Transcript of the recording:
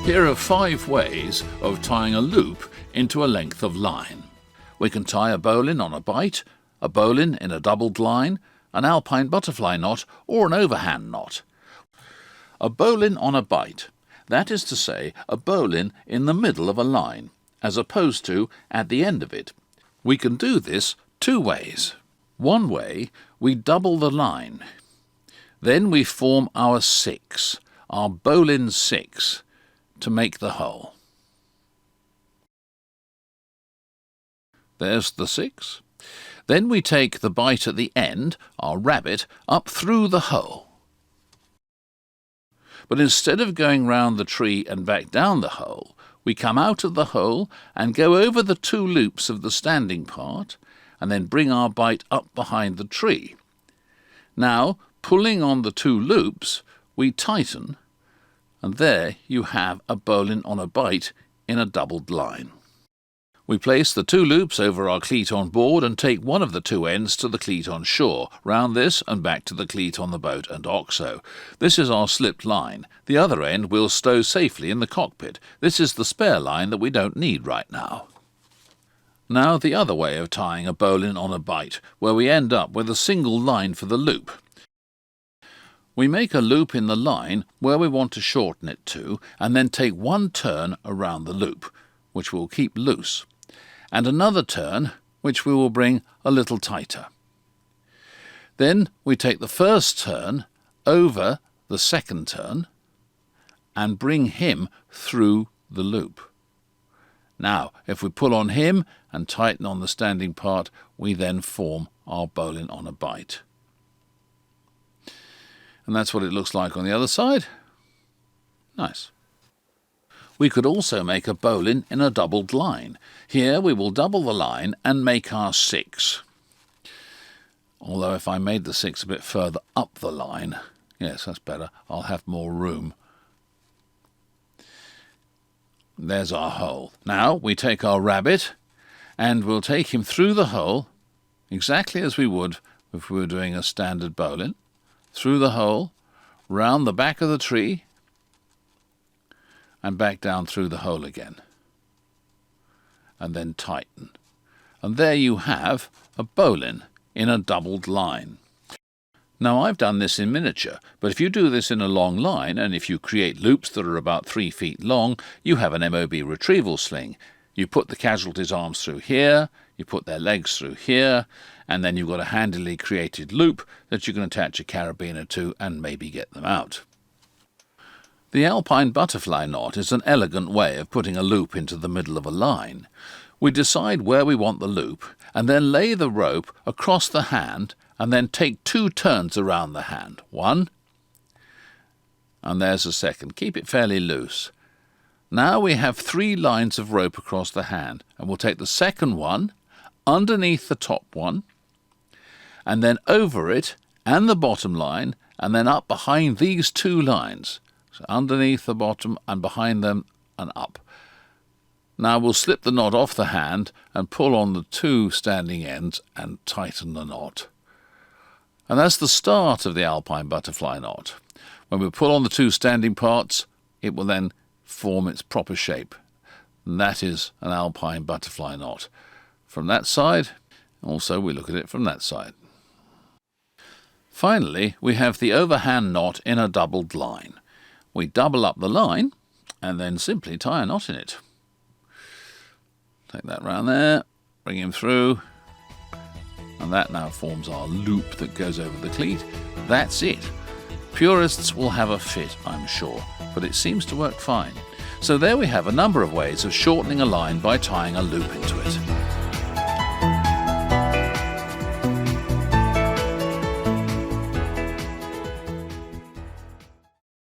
Here are 5 ways of tying a loop into a length of line. We can tie a bowline on a bight, a bowline in a doubled line, an alpine butterfly knot, or an overhand knot. A bowline on a bight, that is to say, a bowline in the middle of a line, as opposed to at the end of it. We can do this 2 ways. One way, we double the line. Then we form our 6, our bowline 6, to make the hole. There's the 6. Then we take the bight at the end, our rabbit, up through the hole. But instead of going round the tree and back down the hole, we come out of the hole and go over the 2 loops of the standing part, and then bring our bight up behind the tree. Now, pulling on the 2 loops, we tighten, and there you have a bowline on a bight in a doubled line. We place the 2 loops over our cleat on board and take one of the 2 ends to the cleat on shore, round this and back to the cleat on the boat and oxo. This is our slipped line. The other end we'll stow safely in the cockpit. This is the spare line that we don't need right now. Now the other way of tying a bowline on a bight, where we end up with a single line for the loop. We make a loop in the line where we want to shorten it to, and then take 1 turn around the loop, which we'll keep loose, and another turn, which we will bring a little tighter. Then we take the first turn over the second turn and bring him through the loop. Now, if we pull on him and tighten on the standing part, we then form our bowline on a bight. And that's what it looks like on the other side. Nice. We could also make a bowline in a doubled line. Here we will double the line and make our 6. Although if I made the 6 a bit further up the line, yes, that's better, I'll have more room. There's our hole. Now we take our rabbit and we'll take him through the hole, exactly as we would if we were doing a standard bowline, through the hole, round the back of the tree, and back down through the hole again, and then tighten. And there you have a bowline in a doubled line. Now I've done this in miniature, but if you do this in a long line, and if you create loops that are about 3 feet long, you have an MOB retrieval sling. You put the casualties' arms through here, you put their legs through here, and then you've got a handily created loop that you can attach a carabiner to and maybe get them out. The Alpine butterfly knot is an elegant way of putting a loop into the middle of a line. We decide where we want the loop, and then lay the rope across the hand, and then take 2 turns around the hand. 1, and there's a second. Keep it fairly loose. Now we have 3 lines of rope across the hand, and we'll take the second one underneath the top one, and then over it and the bottom line, and then up behind these 2 lines. So underneath the bottom and behind them and up. Now we'll slip the knot off the hand and pull on the 2 standing ends and tighten the knot. And that's the start of the Alpine butterfly knot. When we pull on the 2 standing parts, it will then form its proper shape. And that is an Alpine butterfly knot. From that side, also we look at it from that side. Finally, we have the overhand knot in a doubled line. We double up the line and then simply tie a knot in it. Take that round there, bring him through, and that now forms our loop that goes over the cleat. That's it. Purists will have a fit, I'm sure, but it seems to work fine. So there we have a number of ways of shortening a line by tying a loop into it.